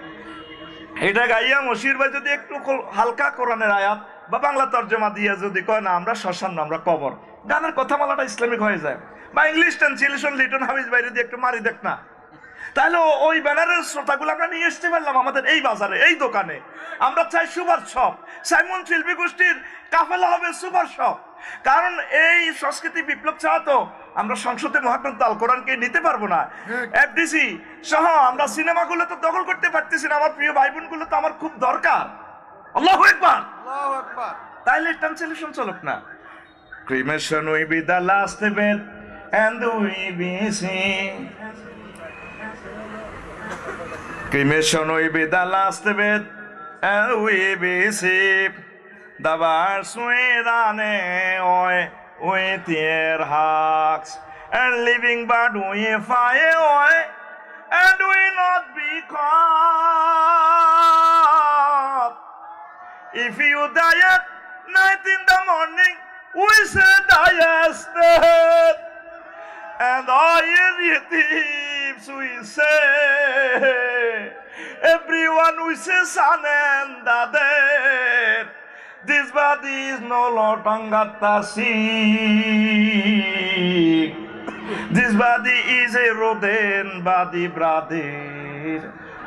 এটা গাইয়া মশির ভাই যদি একটু হালকা কোরআনের আয়াত বা বাংলা তর্জমা দিয়ে যদি কয় না আমরা শ্মশান না আমরা কবর গানের কথা মালাটা ইসলামিক হয়ে যায় বা ইংলিশ ট্রান্সলেশন লিটন হাফিজ বাইরে দিয়ে একটু মারি দেখ না তাহলে ওই ব্যানারের শ্রোতাগুলো আমরা নিয়ে আসতে পারলাম আমাদের এই বাজারে এই দোকানে আমরা চাই সুপার শপ সাইমন শিল্পী গোষ্ঠীর কাফেলা হবে সুপার শপ কারণ এই সংস্কৃতি বিপ্লব ছাড়া তো আমরা সংসদে মহাগ্রন্থ আল কোরআনকে নিতে পারবো না। এফডিসি সহ আমরা সিনেমাগুলো তো দখল করতে পারতেছি না। আমার প্রিয় ভাই বোনগুলো তো আমার খুব দরকার। আল্লাহু আকবার। তাইলে ট্রান্সলেশন চলুক না। Cremation will be the last event and we be seen. Cremation will be the last event and we be seen. The birds will run away with their hawks, and living bird will fly away and will not be caught. If you die at night in the morning, we say diest dead, and all your thieves we say, everyone we say son and the dead. This body is no longer sick. This body is a rodent body, brother.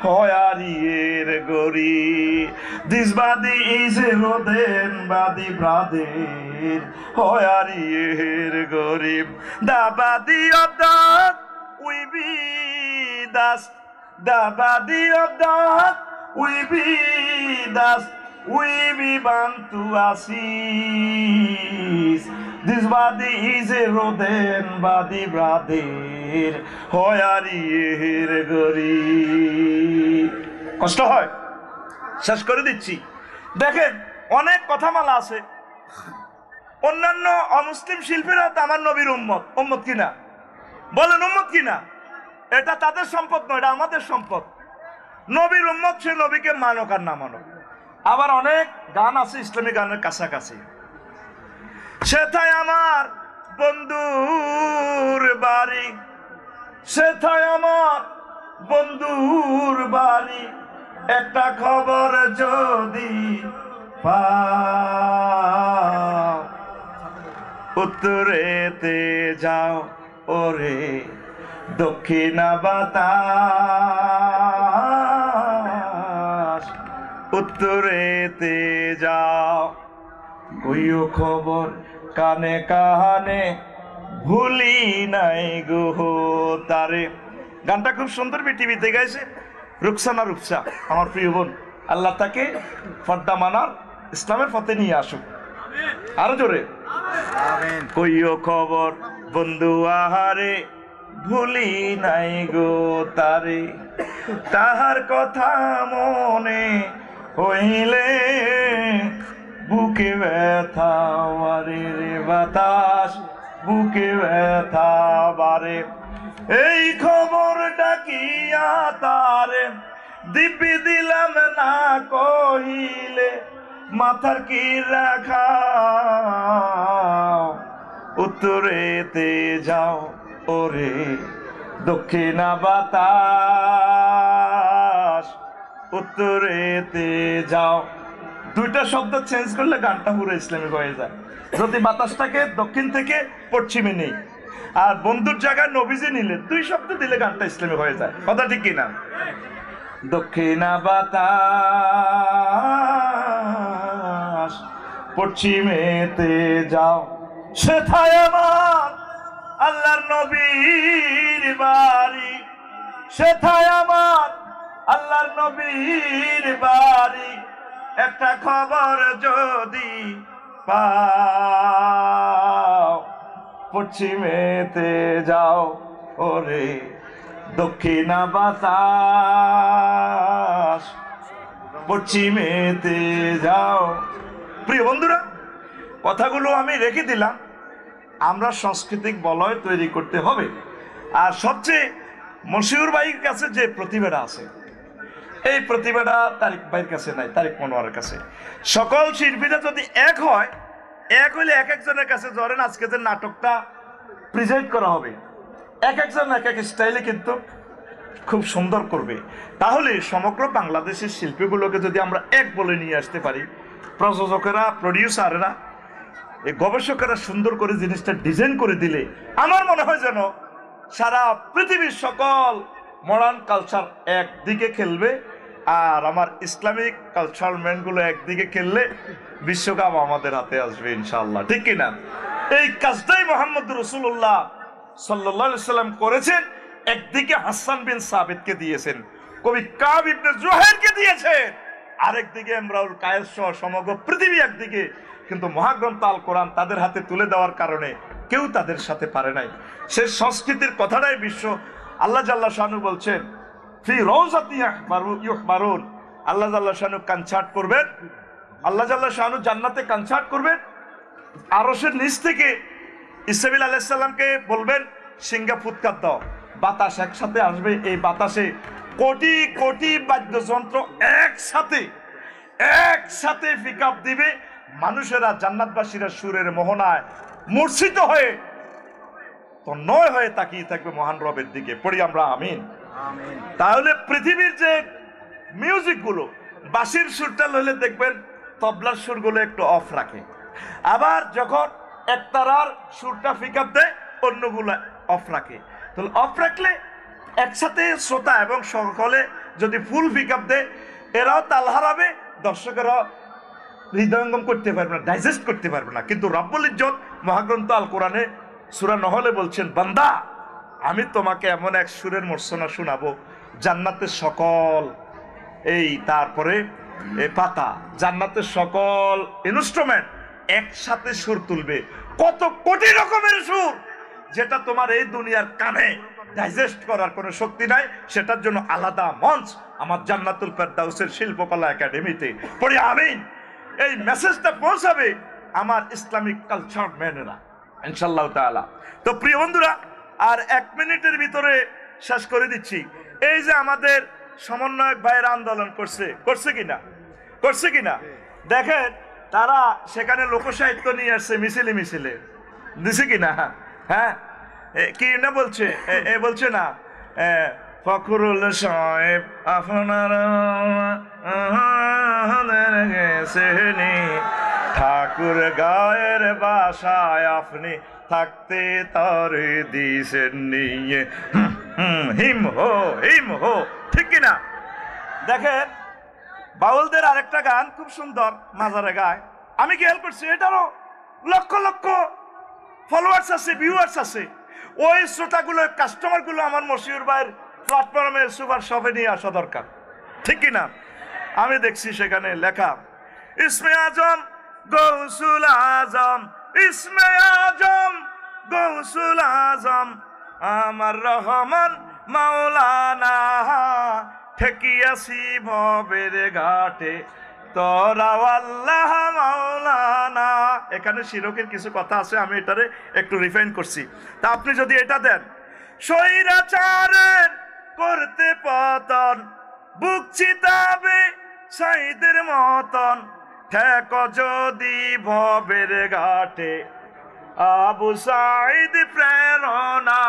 Hoyarier gori. This body is a rodent body, brother. Hoyarier gori. The body of that we be dust. The body of that we be dust. We be born to ashes. This body is a rodent body, brother. Hoyarier gori. কষ্ট হয়, শেষ করে দিচ্ছি। দেখেন অনেক কথামালা আছে। অন্যান্য অমুসলিম শিল্পীরা তো আমার নবীর উম্মত কিনা? বলেন উম্মত কিনা? এটা তাদের সম্পদ নয়, এটা আমাদের সম্পদ। নবীর উম্মত, সে নবীকে মানক আর না মানক। আবার অনেক গান আছে ইসলামী গানের কাছাকাছি। সেথায় আমার বন্ধুর বাড়ি, সেথায় আমার বন্ধুর বাড়ি, একটা খবর যদি পাও, উত্তরেতে যাও ওরে দক্ষিণা বাতাস, উত্তরেতে যাও। কইও খবর কানে কানে ভুলি নাই গো তারে। গানটা খুব সুন্দর টিভিতে গাইছে রুকসানা রূপসা, আমার প্রিয় বোন। আল্লাহ তাকে পর্দা মানার ইসলামের পথে নিয়ে আসুক। আরো জোরে কইও খবর বন্ধু আহারে ভুলি নাই গো তারে, তাহার কথা মনে হইলে বুকে ব্যথা বারে রে বাতাস, বুকে ব্যথা বারে। এই খবর ডাকিয়া তারে দিব্যি দিলাম না কহিলে, মাথার কি রাখা উত্তরেতে যাও ওরে দক্ষিণা বাতাস, উত্তরেতে যাও। দুইটা শব্দ চেঞ্জ করলে গানটা পুরো ইসলামিক হয়ে যায়। যদি বাতাসটাকে দক্ষিণ থেকে পশ্চিমে নেই আর বন্ধুর জায়গায় নবীজি নিলে, দুই শব্দ দিলে গানটা ইসলামিক হয়ে যায়। কথা ঠিক কিনা? দক্ষিণা বাতাস পশ্চিমেতে যাও, সেথায় আমার আল্লাহর নবীর বাড়ি, সেথায় আমার আল্লাহর নবীর বাড়ি, একটা খবর যদি পাও, পশ্চিমেতে যাও ওরে দক্ষিণা বাতাস, পশ্চিমেতে যাও। প্রিয় বন্ধুরা, কথাগুলো আমি রেখে দিলাম। আমরা সাংস্কৃতিক বলয় তৈরি করতে হবে। আর সবচেয়ে মশিউর ভাইয়ের কাছে যে প্রতিভাটা আছে, এই প্রতিভাটা তারিক ভাইয়ের কাছে নাই, তারিক মনোয়ারের কাছে। সকল শিল্পীরা যদি এক হয়, এক হইলে এক একজনের কাছে, ধরেন আজকে যে নাটকটা প্রেজেন্ট করা হবে, এক একজন এক এক স্টাইলে কিন্তু খুব সুন্দর করবে। তাহলে সমগ্র বাংলাদেশের শিল্পীগুলোকে যদি আমরা এক বলে নিয়ে আসতে পারি, প্রযোজকেরা, প্রডিউসাররা, এই গবেষকেরা সুন্দর করে জিনিসটা ডিজাইন করে দিলে, আমার মনে হয় যেন সারা পৃথিবীর সকল মডার্ন কালচার একদিকে খেলবে আর আমার ইসলামিক কালচারমেন্ট গুলো একদিকে খেললে বিশ্বকাপ আমাদের হাতে আসবে ইনশাআল্লাহ, ঠিক কিনা? এই কাজটাই মোহাম্মদ রাসূলুল্লাহ সাল্লাল্লাহু আলাইহি সাল্লাম করেছেন। একদিকে হাসান বিন সাবিতকে দিয়েছেন, কবি কাব ইবনে জুহাইরকে দিয়েছেন, আরেকদিকে ইমরাউল কায়েস সহ সমগ্র পৃথিবী একদিকে। কিন্তু মহাগ্রন্থ আল কোরআন তাদের হাতে তুলে দেওয়ার কারণে কেউ তাদের সাথে পারে নাই। সে সংস্কৃতির কথাটাই বিশ্ব আল্লাহ জাল্লা শানু বলছেন ফি রাউযাতি ইউহবারুন, আল্লাহ জাল্লা শানু কনসার্ট করবেন, আল্লাহ জাল্লা শানু জান্নাতে কনসার্ট করবেন। আরশের নিচ থেকে ইসরাফিল আলাইহিস সালামকে বলবেন সিংহা ফুৎকার দাও, বাতাস একসাথে আসবে। এই বাতাসে কোটি কোটি বাদ্যযন্ত্র একসাথে পিকআপ দিবে। মানুষেরা জান্নাতবাসীরা সুরের মোহনায় মূর্ছিত হয়ে তন্ময় হয়ে তাকিয়ে থাকবে মহান রবের দিকে। পড়ি আমরা আমিন। তাহলে পৃথিবীর যে মিউজিক গুলো, বাঁশির সুরটা লইলে দেখবেন তবলার সুরগুলো একটু অফ রাখে, আবার যখন একতারার সুরটা পিকআপ দেয় অন্যগুলো অফ রাখে। তাহলে অফ রাখলে একসাথে শ্রোতা এবং সকলে যদি ফুল পিকআপ দেয়, এরাও তাল হারাবে, দর্শকেরাও হৃদয়ঙ্গম করতে পারবে না, ডাইজেস্ট করতে পারবে না। কিন্তু রব্বুল ইজ্জত মহাগ্রন্থ আল কোরআনে সূরা নহলে বলছেন, বান্দা আমি তোমাকে এমন এক সুরের মূর্ছনা শোনাবো, জান্নাতের সকল তারপরে পাতা, জান্নাতের সকল ইনস্ট্রুমেন্ট একসাথে সুর তুলবে, কত কোটি রকমের সুর, যেটা তোমার এই দুনিয়ার কানে ডাইজেস্ট করার কোনো শক্তি নাই। সেটার জন্য আলাদা মঞ্চ আমার জান্নাতুল ফেরদাউসের শিল্পকলা একাডেমিতে। পড়ি আমিন। এই মেসেজটা পৌঁছাবে আমার ইসলামিক কালচার ম্যানেরা ইনশাআল্লাহ তাআলা। তো প্রিয় বন্ধুরা, আর 1 মিনিটের ভিতরে শেষ করে দিচ্ছি। এই যে আমাদের সমন্বয়ক ভাইয়েরা আন্দোলন করছে কিনা দেখেন, তারা সেখানে লোকসাহিত্য নিয়ে আসছে মিছিলে দিছে কিনা? হ্যাঁ, কি না বলছে, বলছে না ফখরুল সাহেব আপনার ঠাকুর গায়ের বাসায় আপনি থাকতে তারে দিছেন নিয়ে হিম হো, ঠিক কিনা? দেখেন বাউলদের আরেকটা গান খুব সুন্দর, মাজারে গায়, আমি খেয়াল করছি এটারও লক্ষ লক্ষ ফলোয়ার্স আছে, ভিউয়ার্স আছে। ওই শ্রোতাগুলো, কাস্টমারগুলো আমার মশিউর ভাইয়ের প্ল্যাটফর্মে সুপার শপে নিয়ে আসা দরকার, ঠিক কিনা? আমি দেখছি সেখানে লেখা ইসমে আজম গৌসুল আজম, ইসমে আজম গৌসুল আজম আমার রহমান মাওলানা, ঠেকিয়াছি ভবের ঘাটে তোরা আল্লাহ মাওলানা। এখানে শিরকের কিছু কথা আছে, আমি এটারে একটু রিফাইন করছি। তা আপনি যদি এটা দেন, স্বৈরাচারের করতে পতন, বুক চিতাবে সাইদের মতন, ঠেক যদি ভবের ঘাটে আবু সাইদ প্রেরণা,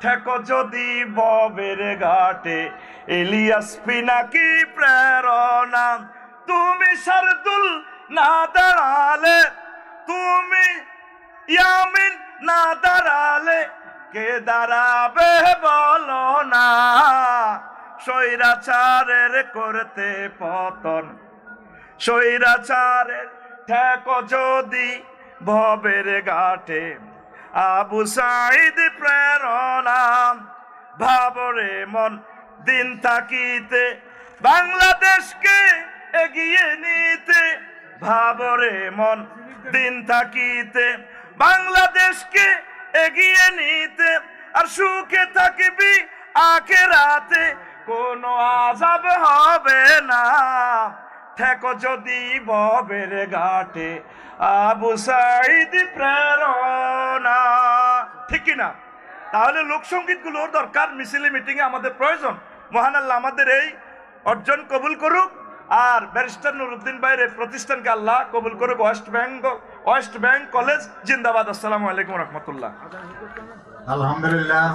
ঠেক যদি ভবের ঘাটে ইলিয়াস পিনাকি প্রেরণা। তুমি শারদুল না দাঁড়ালে, তুমি ইয়ামিন না দাঁড়ালে কে দাঁড়াবে বলো না, স্বৈরাচারের করতে পতন, স্বৈরাচারের ঠেক যদি ভবের ঘাটে আবু সাইদ প্রেরণা। ভাবরে মন দিন থাকিতে বাংলাদেশকে এগিয়ে নিতে, ভাবরে মন দিন থাকিতে বাংলাদেশকে এগিয়ে নিতে, আর সুখে থাকবি আখিরাতে কোনো আযাব হবে না, ঠেক যদি ভবের ঘাটে আবু সাইদ প্রেরণা, ঠিক কিনা? তাহলে লোকসঙ্গীত গুলোর দরকার, মিছিলে মিটিং এ আমাদের প্রয়োজন। মহান আল্লাহ আমাদের এই অর্জন কবুল করুক, আর ব্যারিস্টার নুরুদ্দিন ভাইয়ের প্রতিষ্ঠানকে আল্লাহ কবুল করুক। ওয়েস্ট ব্যাংক কলেজ জিন্দাবাদ। আসসালামু আলাইকুম রহমতুল্লাহ। আলহামদুলিল্লাহ।